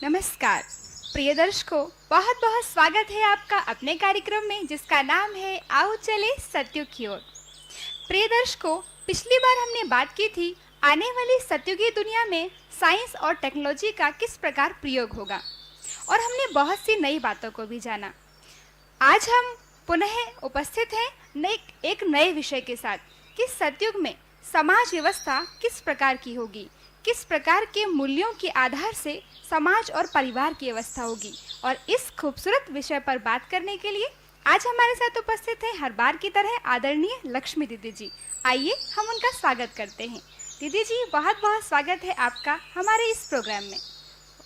नमस्कार प्रिय दर्शकों, बहुत बहुत स्वागत है आपका अपने कार्यक्रम में जिसका नाम है आओ चले सत्युग की ओर। प्रिय दर्शकों, पिछली बार हमने बात की थी आने वाली सत्युगी दुनिया में साइंस और टेक्नोलॉजी का किस प्रकार प्रयोग होगा और हमने बहुत सी नई बातों को भी जाना। आज हम पुनः उपस्थित हैं एक नए विषय के साथ कि सतयुग में समाज व्यवस्था किस प्रकार की होगी, किस प्रकार के मूल्यों के आधार से समाज और परिवार की व्यवस्था होगी। और इस खूबसूरत विषय पर बात करने के लिए आज हमारे साथ उपस्थित हैं हर बार की तरह आदरणीय लक्ष्मी दीदी जी। आइए हम उनका स्वागत करते हैं। दीदी जी, बहुत बहुत स्वागत है आपका हमारे इस प्रोग्राम में।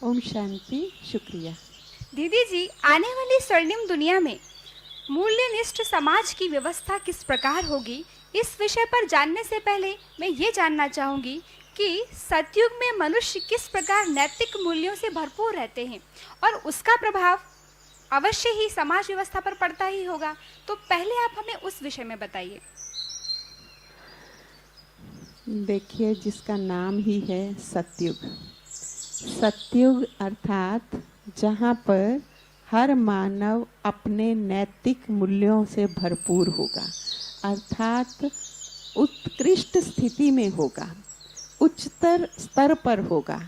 ओम शांति, शुक्रिया। दीदी जी, आने वाली स्वर्णिम दुनिया में मूल्यनिष्ठ समाज की व्यवस्था किस प्रकार होगी, इस विषय पर जानने से पहले मैं ये जानना चाहूँगी कि सतयुग में मनुष्य किस प्रकार नैतिक मूल्यों से भरपूर रहते हैं और उसका प्रभाव अवश्य ही समाज व्यवस्था पर पड़ता ही होगा। तो पहले आप हमें उस विषय में बताइए। देखिए, जिसका नाम ही है सतयुग। सतयुग अर्थात जहाँ पर हर मानव अपने नैतिक मूल्यों से भरपूर होगा, अर्थात उत्कृष्ट स्थिति में होगा, उच्चतर स्तर पर होगा।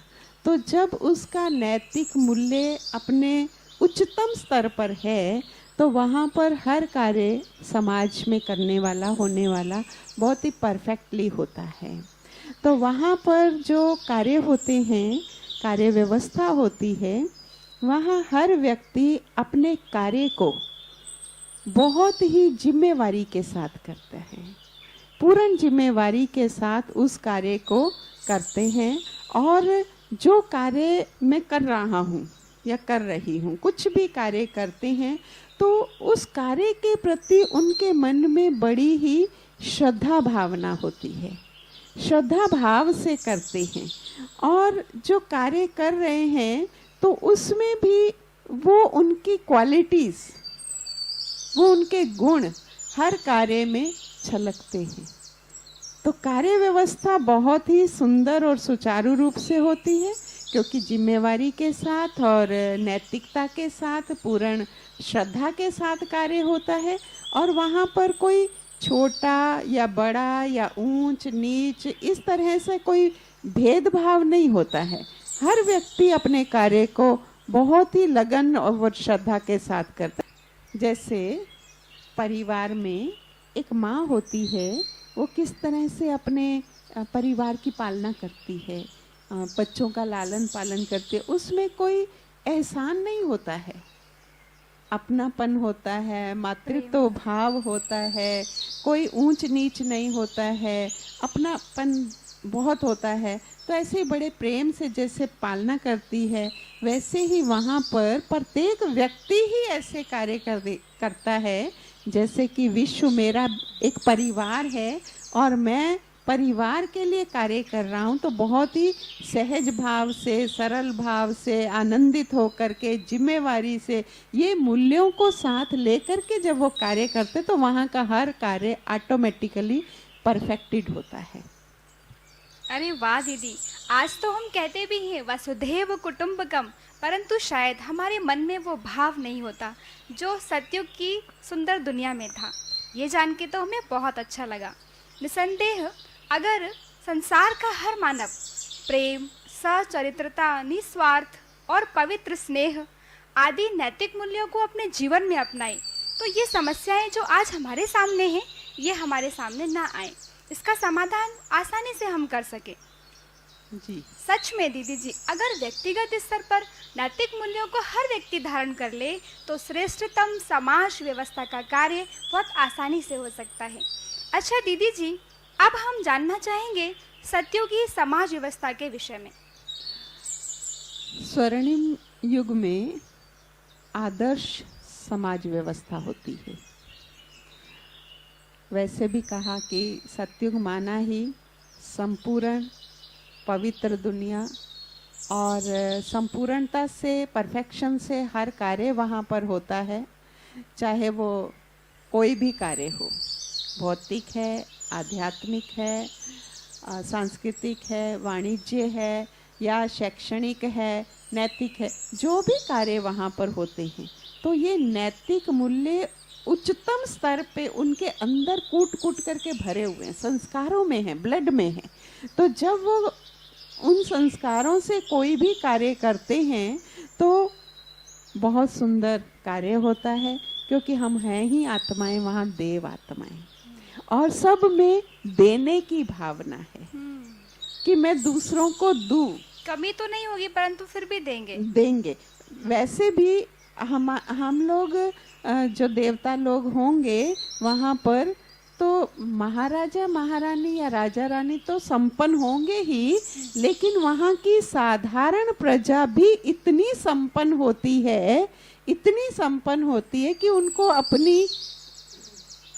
तो जब उसका नैतिक मूल्य अपने उच्चतम स्तर पर है तो वहाँ पर हर कार्य समाज में करने वाला होने वाला बहुत ही परफेक्टली होता है। तो वहाँ पर जो कार्य होते हैं, कार्य व्यवस्था होती है, वहाँ हर व्यक्ति अपने कार्य को बहुत ही जिम्मेवारी के साथ करता है, पूर्ण जिम्मेवारी के साथ उस कार्य को करते हैं। और जो कार्य मैं कर रहा हूँ या कर रही हूँ, कुछ भी कार्य करते हैं तो उस कार्य के प्रति उनके मन में बड़ी ही श्रद्धा भावना होती है, श्रद्धा भाव से करते हैं। और जो कार्य कर रहे हैं तो उसमें भी वो उनकी क्वालिटीज़, वो उनके गुण हर कार्य में छलकते हैं। तो कार्य व्यवस्था बहुत ही सुंदर और सुचारू रूप से होती है, क्योंकि जिम्मेवारी के साथ और नैतिकता के साथ, पूर्ण श्रद्धा के साथ कार्य होता है। और वहाँ पर कोई छोटा या बड़ा या ऊंच नीच इस तरह से कोई भेदभाव नहीं होता है। हर व्यक्ति अपने कार्य को बहुत ही लगन और श्रद्धा के साथ करता है। जैसे परिवार में एक माँ होती है, वो किस तरह से अपने परिवार की पालना करती है, बच्चों का लालन पालन करती है, उसमें कोई एहसान नहीं होता है, अपनापन होता है, मातृत्व भाव होता है, कोई ऊंच नीच नहीं होता है, अपनापन बहुत होता है। तो ऐसे ही बड़े प्रेम से जैसे पालना करती है, वैसे ही वहाँ पर प्रत्येक व्यक्ति ही ऐसे कार्य करता है जैसे कि विश्व मेरा एक परिवार है और मैं परिवार के लिए कार्य कर रहा हूँ। तो बहुत ही सहज भाव से, सरल भाव से, आनंदित होकर के, जिम्मेवारी से, ये मूल्यों को साथ लेकर के जब वो कार्य करते तो वहाँ का हर कार्य ऑटोमेटिकली परफेक्टेड होता है। अरे वाह दीदी, आज तो हम कहते भी हैं वसुधैव कुटुंबकम, परंतु शायद हमारे मन में वो भाव नहीं होता जो सतयुग की सुंदर दुनिया में था। ये जान के तो हमें बहुत अच्छा लगा। निसंदेह अगर संसार का हर मानव प्रेम, सचरित्रता, निस्वार्थ और पवित्र स्नेह आदि नैतिक मूल्यों को अपने जीवन में अपनाए तो ये समस्याएं जो आज हमारे सामने हैं ये हमारे सामने ना आए, इसका समाधान आसानी से हम कर सके। जी, सच में दीदी जी, अगर व्यक्तिगत स्तर पर नैतिक मूल्यों को हर व्यक्ति धारण कर ले तो श्रेष्ठतम समाज व्यवस्था का कार्य बहुत आसानी से हो सकता है। अच्छा दीदी जी, अब हम जानना चाहेंगे सतयुगी समाज व्यवस्था के विषय में। स्वर्णिम युग में आदर्श समाज व्यवस्था होती है। वैसे भी कहा कि सतयुग माना ही संपूर्ण पवित्र दुनिया और संपूर्णता से, परफेक्शन से हर कार्य वहाँ पर होता है, चाहे वो कोई भी कार्य हो, भौतिक है, आध्यात्मिक है, सांस्कृतिक है, वाणिज्य है या शैक्षणिक है, नैतिक है, जो भी कार्य वहाँ पर होते हैं, तो ये नैतिक मूल्य उच्चतम स्तर पे उनके अंदर कूट कूट करके भरे हुए हैं, संस्कारों में हैं, ब्लड में हैं। तो जब वो उन संस्कारों से कोई भी कार्य करते हैं तो बहुत सुंदर कार्य होता है, क्योंकि हम हैं ही आत्माएं, वहाँ देव आत्माएं, और सब में देने की भावना है कि मैं दूसरों को दूं। कमी तो नहीं होगी परंतु फिर भी देंगे। वैसे भी हम लोग जो देवता लोग होंगे वहाँ पर, तो महाराजा महारानी या राजा रानी तो संपन्न होंगे ही, लेकिन वहाँ की साधारण प्रजा भी इतनी संपन्न होती है, इतनी संपन्न होती है कि उनको अपनी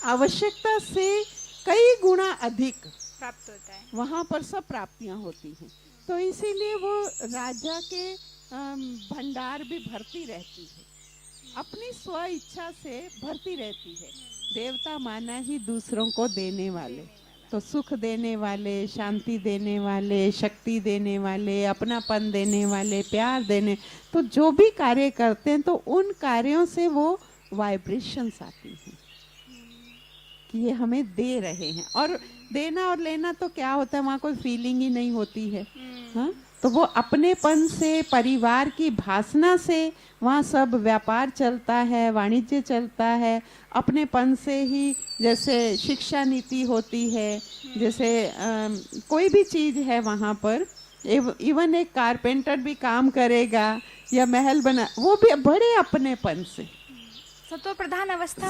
आवश्यकता से कई गुना अधिक प्राप्त होता है। वहाँ पर सब प्राप्तियाँ होती हैं। तो इसीलिए वो राजा के भंडार भी भरती रहती है, अपनी स्व इच्छा से भरती रहती है। देवता माना ही दूसरों को देने वाले, तो सुख देने वाले, शांति देने वाले, शक्ति देने वाले, अपनापन देने वाले, प्यार देने, तो जो भी कार्य करते हैं तो उन कार्यों से वो वाइब्रेशंस आती हैं कि ये हमें दे रहे हैं। और देना और लेना तो क्या होता है, वहाँ कोई फीलिंग ही नहीं होती है। हाँ, तो वो अपनेपन से, परिवार की भावना से वहाँ सब व्यापार चलता है, वाणिज्य चलता है। अपनेपन से ही जैसे शिक्षा नीति होती है, जैसे कोई भी चीज़ है वहाँ पर, इवन एक कारपेंटर भी काम करेगा या महल बना, वो भी बड़े अपनेपन से। सतो प्रधान अवस्था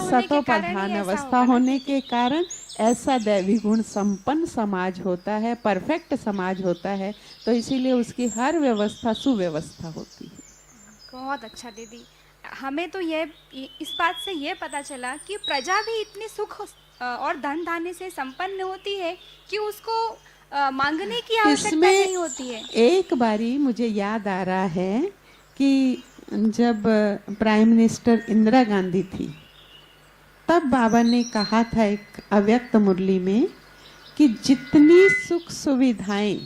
होने के कारण ऐसा दैवी गुण संपन्न समाज होता है, परफेक्ट समाज होता है। तो इसीलिए उसकी हर व्यवस्था सुव्यवस्था होती है। बहुत अच्छा दीदी, हमें तो ये इस बात से ये पता चला कि प्रजा भी इतनी सुख और धन धान्य से संपन्न होती है कि उसको मांगने की आवश्यकता नहीं होती है। एक बारी मुझे याद आ रहा है कि जब प्राइम मिनिस्टर इंदिरा गांधी थी, तब बाबा ने कहा था एक अव्यक्त मुरली में कि जितनी सुख सुविधाएं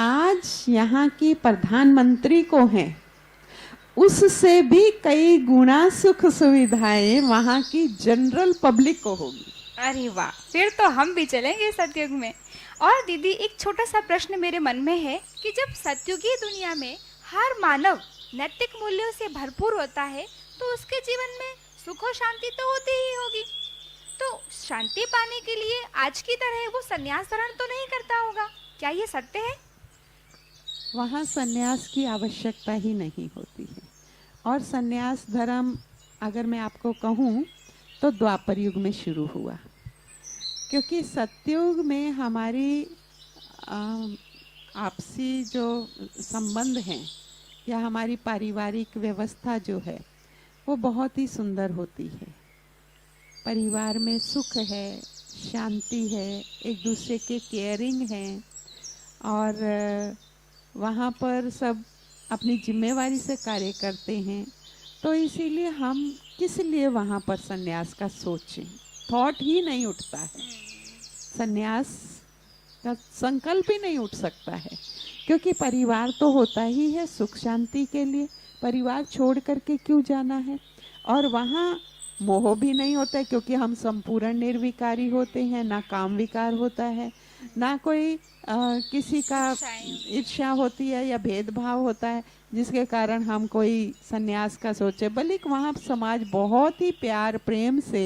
आज यहाँ की प्रधानमंत्री को हैं, उससे भी कई गुना सुख सुविधाएं वहाँ की जनरल पब्लिक को होगी। अरे वाह, फिर तो हम भी चलेंगे सतयुग में। और दीदी, एक छोटा सा प्रश्न मेरे मन में है कि जब सतयुगी दुनिया में हर मानव नैतिक मूल्यों से भरपूर होता है तो उसके जीवन में सुख और शांति तो होती ही होगी। तो शांति पाने के लिए आज की तरह वो संन्यास धारण तो नहीं करता होगा, क्या ये सत्य है? वहाँ संन्यास की आवश्यकता ही नहीं होती है। और संन्यास धर्म अगर मैं आपको कहूँ तो द्वापर युग में शुरू हुआ, क्योंकि सतयुग में हमारी आपसी जो संबंध हैं या हमारी पारिवारिक व्यवस्था जो है वो बहुत ही सुंदर होती है। परिवार में सुख है, शांति है, एक दूसरे के केयरिंग है, और वहाँ पर सब अपनी जिम्मेवारी से कार्य करते हैं। तो इसीलिए हम किस लिए वहाँ पर संन्यास का सोचें, थॉट ही नहीं उठता है, संन्यास का संकल्प ही नहीं उठ सकता है, क्योंकि परिवार तो होता ही है सुख शांति के लिए। परिवार छोड़ करके क्यों जाना है? और वहाँ मोह भी नहीं होता है, क्योंकि हम संपूर्ण निर्विकारी होते हैं, ना काम विकार होता है, ना कोई किसी का ईर्ष्या होती है या भेदभाव होता है जिसके कारण हम कोई संन्यास का सोचे। बल्कि वहाँ समाज बहुत ही प्यार प्रेम से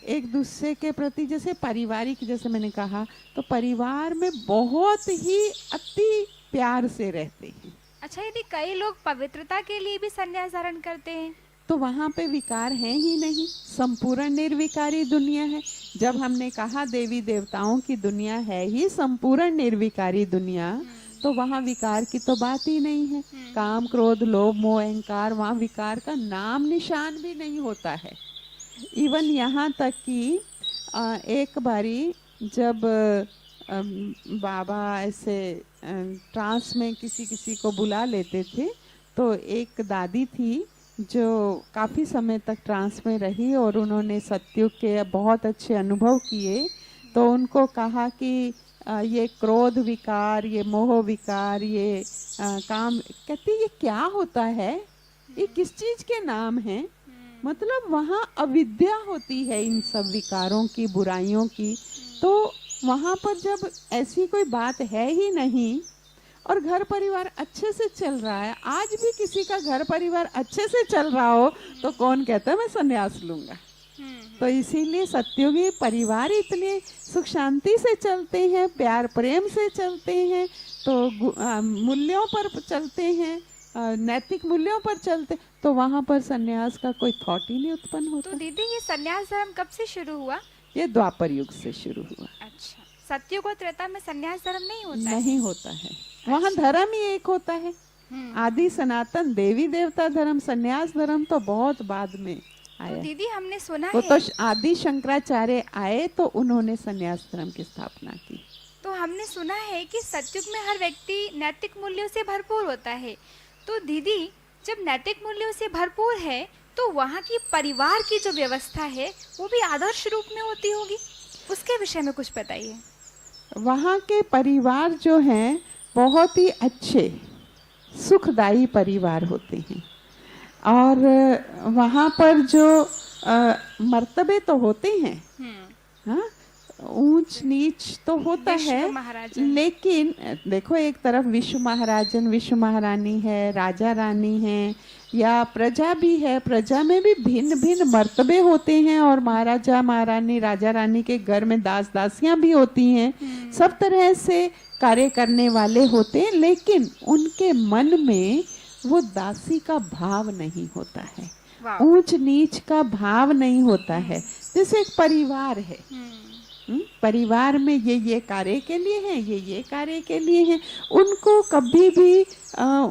एक दूसरे के प्रति, जैसे पारिवारिक, जैसे मैंने कहा, तो परिवार में बहुत ही अति प्यार से रहते हैं। अच्छा, यदि कई लोग पवित्रता के लिए भी संन्यास धारण करते हैं तो वहाँ पे विकार है ही नहीं, संपूर्ण निर्विकारी दुनिया है। जब हमने कहा देवी देवताओं की दुनिया है ही संपूर्ण निर्विकारी दुनिया, तो वहाँ विकार की तो बात ही नहीं है। काम क्रोध लोभ मोह अहंकार, वहाँ विकार का नाम निशान भी नहीं होता है। इवन यहाँ तक कि एक बारी जब बाबा ऐसे ट्रांस में किसी को बुला लेते थे, तो एक दादी थी जो काफ़ी समय तक ट्रांस में रही और उन्होंने सतयुग के बहुत अच्छे अनुभव किए। तो उनको कहा कि ये क्रोध विकार, ये मोह विकार, ये काम, कहते ये क्या होता है, ये किस चीज के नाम है। मतलब वहाँ अविद्या होती है इन सब विकारों की, बुराइयों की। तो वहाँ पर जब ऐसी कोई बात है ही नहीं और घर परिवार अच्छे से चल रहा है, आज भी किसी का घर परिवार अच्छे से चल रहा हो तो कौन कहता है मैं संन्यास लूंगा। तो इसीलिए सत्युगी परिवार इतने सुख शांति से चलते हैं, प्यार प्रेम से चलते हैं, तो मूल्यों पर चलते हैं, नैतिक मूल्यों पर चलते, तो वहाँ पर सन्यास का कोई थॉट ही नहीं उत्पन्न होता। तो दीदी ये सन्यास धर्म कब से शुरू हुआ? ये द्वापर युग से शुरू हुआ। अच्छा, सतयुग और त्रेता में सन्यास धर्म नहीं होता नहीं है? होता है। वहाँ धर्म ही एक होता है, आदि सनातन देवी देवता धर्म। सन्यास धर्म तो बहुत बाद में आया। तो दीदी हमने सुना वो है, तो आदि शंकराचार्य आए तो उन्होंने सन्यास धर्म की स्थापना की। तो हमने सुना है कि सतयुग में हर व्यक्ति नैतिक मूल्यों से भरपूर होता है। तो दीदी जब नैतिक मूल्यों से भरपूर है तो वहाँ की परिवार की जो व्यवस्था है वो भी आदर्श रूप में होती होगी, उसके विषय में कुछ बताइए। वहाँ के परिवार जो हैं बहुत ही अच्छे सुखदायी परिवार होते हैं, और वहाँ पर जो मर्तबे तो होते हैं, हाँ, ऊंच नीच तो होता है, लेकिन देखो एक तरफ विश्व महाराजन विश्व महारानी है, राजा रानी है, या प्रजा भी है, प्रजा में भी भिन्न भिन्न मर्तबे होते हैं, और महाराजा महारानी राजा रानी के घर में दास दासियां भी होती हैं, सब तरह से कार्य करने वाले होते हैं, लेकिन उनके मन में वो दासी का भाव नहीं होता है, ऊंच नीच का भाव नहीं होता है। जैसे एक परिवार है, परिवार में ये कार्य के लिए हैं, ये कार्य के लिए हैं, उनको कभी भी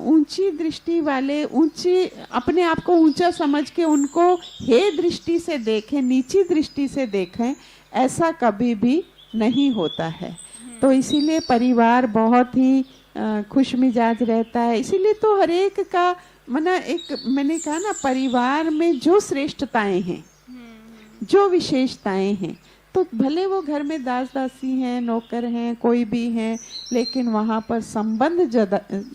ऊंची दृष्टि वाले, ऊंची अपने आप को ऊंचा समझ के उनको हे दृष्टि से देखें, नीची दृष्टि से देखें, ऐसा कभी भी नहीं होता है। तो इसीलिए परिवार बहुत ही खुश मिजाज रहता है। इसीलिए तो हर एक का मना, एक मैंने कहा ना, परिवार में जो श्रेष्ठताएं हैं, जो विशेषताएं हैं, तो भले वो घर में दास दासी हैं, नौकर हैं, कोई भी हैं, लेकिन वहाँ पर संबंध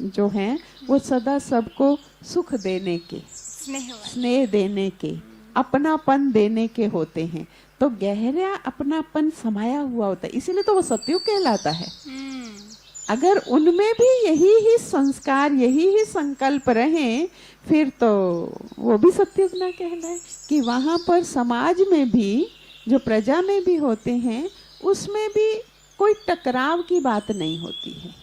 जो हैं वो सदा सबको सुख देने के, स्नेह देने के, अपनापन देने के होते हैं। तो गहरा अपनापन समाया हुआ होता है, इसीलिए तो वो सतयुग कहलाता है। अगर उनमें भी यही ही संस्कार, यही ही संकल्प रहे, फिर तो वो भी सतयुग ना कहलाए। कि वहाँ पर समाज में भी, जो प्रजा में भी होते हैं, उसमें भी कोई टकराव की बात नहीं होती है।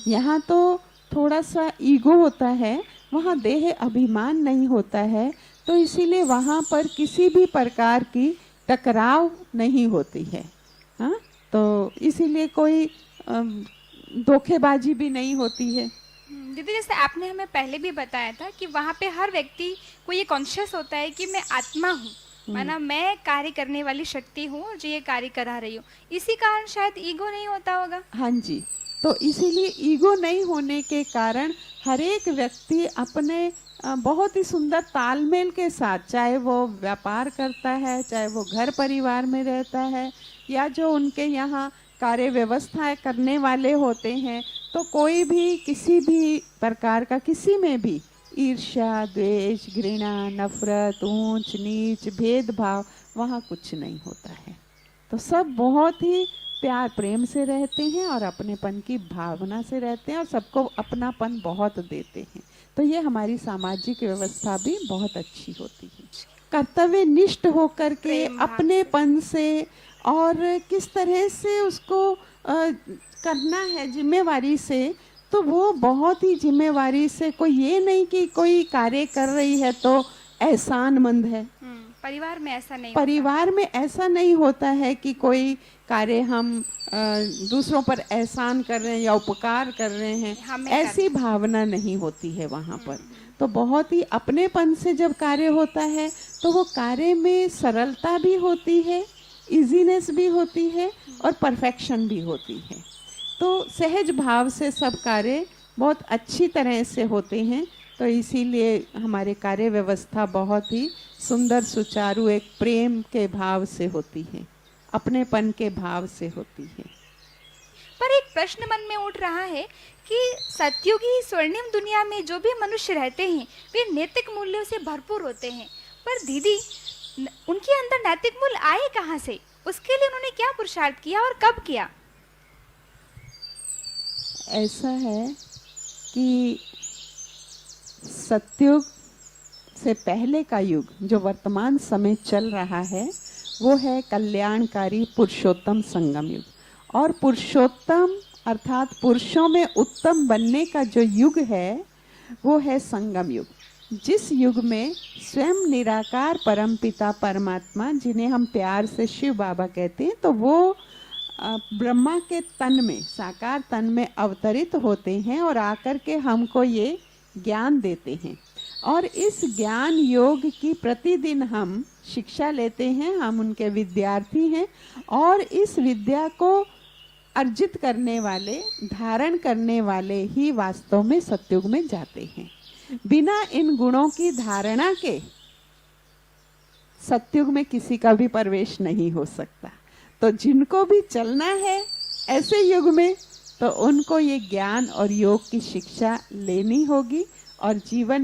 यहाँ तो थोड़ा सा ईगो होता है, वहाँ देह अभिमान नहीं होता है, तो इसीलिए वहाँ पर किसी भी प्रकार की टकराव नहीं होती है। हाँ, तो इसीलिए कोई धोखेबाजी भी नहीं होती है। दीदी जैसे आपने हमें पहले भी बताया था कि वहाँ पे हर व्यक्ति को ये कॉन्शियस होता है कि मैं आत्मा हूँ, माना मैं कार्य करने वाली शक्ति हूँ जो ये कार्य करा रही हूँ, इसी कारण शायद ईगो नहीं होता होगा। हाँ जी, तो इसीलिए ईगो नहीं होने के कारण हर एक व्यक्ति अपने बहुत ही सुंदर तालमेल के साथ, चाहे वो व्यापार करता है, चाहे वो घर परिवार में रहता है, या जो उनके यहाँ कार्य व्यवस्था करने वाले होते हैं, तो कोई भी किसी भी प्रकार का, किसी में भी ईर्ष्या, द्वेष, घृणा, नफरत, ऊंच नीच, भेदभाव वहाँ कुछ नहीं होता है। तो सब बहुत ही प्यार प्रेम से रहते हैं और अपनेपन की भावना से रहते हैं, और सबको अपनापन बहुत देते हैं। तो ये हमारी सामाजिक व्यवस्था भी बहुत अच्छी होती है। कर्तव्य निष्ठ होकर के अपनेपन से, और किस तरह से उसको करना है जिम्मेवारी से, तो वो बहुत ही जिम्मेवारी से, कोई ये नहीं कि कोई कार्य कर रही है तो एहसानमंद है। परिवार में ऐसा नहीं, परिवार में ऐसा नहीं होता है कि कोई कार्य हम दूसरों पर एहसान कर रहे हैं या उपकार कर रहे हैं, ऐसी भावना नहीं होती है वहाँ पर। तो बहुत ही अपनेपन से जब कार्य होता है तो वो कार्य में सरलता भी होती है, इजीनेस भी होती है, और परफेक्शन भी होती है। तो सहज भाव से सब कार्य बहुत अच्छी तरह से होते हैं। तो इसीलिए हमारे कार्य व्यवस्था बहुत ही सुंदर, सुचारू, एक प्रेम के भाव से होती है, अपनेपन के भाव से होती है। पर एक प्रश्न मन में उठ रहा है कि सतयुगी स्वर्णिम दुनिया में जो भी मनुष्य रहते हैं वे नैतिक मूल्यों से भरपूर होते हैं, पर दीदी उनके अंदर नैतिक मूल्य आए कहाँ से? उसके लिए उन्होंने क्या पुरुषार्थ किया और कब किया? ऐसा है कि सतयुग से पहले का युग जो वर्तमान समय चल रहा है वो है कल्याणकारी पुरुषोत्तम संगम युग। और पुरुषोत्तम अर्थात पुरुषों में उत्तम बनने का जो युग है वो है संगम युग, जिस युग में स्वयं निराकार परमपिता परमात्मा, जिन्हें हम प्यार से शिव बाबा कहते हैं, तो वो ब्रह्मा के तन में, साकार तन में अवतरित होते हैं और आकर के हमको ये ज्ञान देते हैं। और इस ज्ञान योग की प्रतिदिन हम शिक्षा लेते हैं, हम उनके विद्यार्थी हैं और इस विद्या को अर्जित करने वाले, धारण करने वाले ही वास्तव में सतयुग में जाते हैं। बिना इन गुणों की धारणा के सतयुग में किसी का भी प्रवेश नहीं हो सकता। तो जिनको भी चलना है ऐसे युग में, तो उनको ये ज्ञान और योग की शिक्षा लेनी होगी और जीवन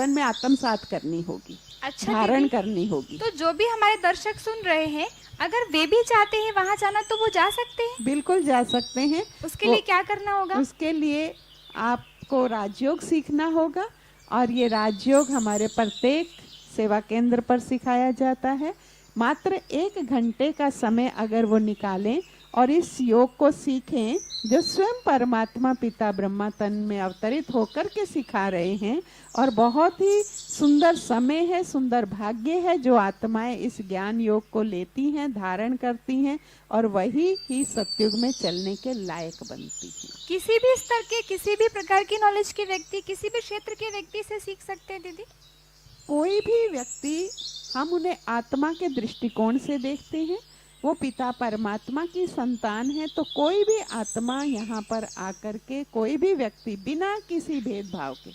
में आत्मसात करनी होगी, अच्छा धारण दीदी, करनी होगी। तो जो भी हमारे दर्शक सुन रहे हैं, अगर वे भी चाहते हैं वहाँ जाना तो वो जा सकते हैं? बिल्कुल जा सकते हैं। उसके लिए क्या करना होगा? उसके लिए आपको राजयोग सीखना होगा और ये राजयोग हमारे प्रत्येक सेवा केंद्र पर सिखाया जाता है। मात्र 1 घंटे का समय अगर वो निकालें और इस योग को सीखें जो स्वयं परमात्मा पिता ब्रह्मा तन में अवतरित होकर के सिखा रहे हैं, और बहुत ही सुंदर समय है, सुंदर भाग्य है जो आत्माएं इस ज्ञान योग को लेती हैं, धारण करती हैं और वही ही सतयुग में चलने के लायक बनती हैं। किसी भी स्तर के, किसी भी प्रकार की नॉलेज के व्यक्ति, किसी भी क्षेत्र के व्यक्ति से सीख सकते हैं दीदी? कोई भी व्यक्ति, हम उन्हें आत्मा के दृष्टिकोण से देखते हैं, वो पिता परमात्मा की संतान है, तो कोई भी आत्मा यहाँ पर आकर के, कोई भी व्यक्ति बिना किसी भेदभाव के,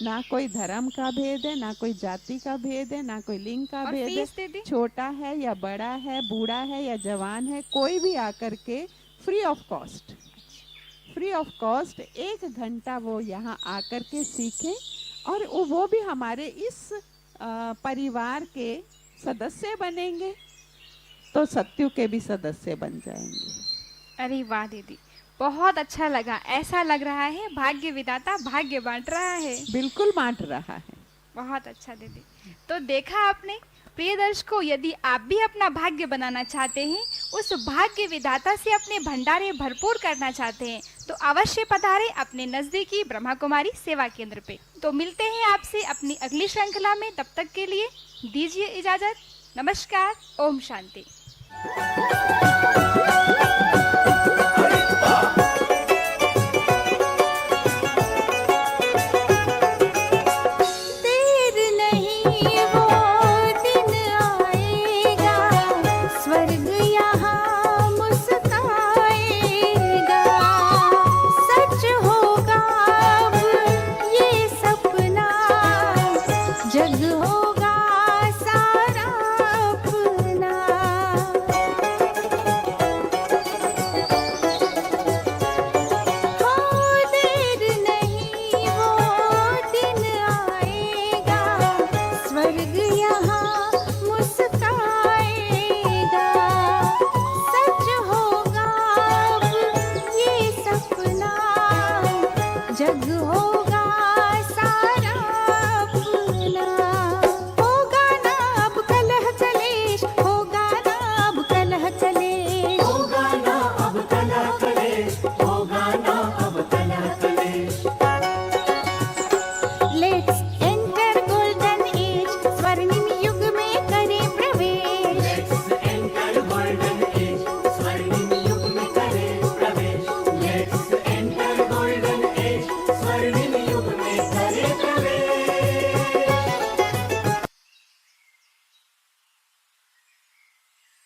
ना कोई धर्म का भेद है, ना कोई जाति का भेद है, ना कोई लिंग का और भेद फीस है, दीदी? छोटा है या बड़ा है, बूढ़ा है या जवान है, कोई भी आकर के फ्री ऑफ कॉस्ट 1 घंटा वो यहाँ आकर के सीखें और वो भी हमारे इस परिवार के सदस्य बनेंगे तो सतयुग के भी सदस्य बन जाएंगे। अरे वाह दीदी, बहुत अच्छा लगा। ऐसा लग रहा है भाग्य विधाता भाग्य बांट रहा है। बिल्कुल बांट रहा है। बहुत अच्छा दीदी। तो देखा आपने प्रिय दर्शकों, यदि आप भी अपना भाग्य बनाना चाहते हैं, उस भाग्य विधाता से अपने भंडारे भरपूर करना चाहते हैं, तो अवश्य पधारें अपने नजदीकी ब्रह्मा कुमारी सेवा केंद्र पे। तो मिलते हैं आपसे अपनी अगली श्रृंखला में, तब तक के लिए दीजिए इजाजत। नमस्कार, ओम शांति।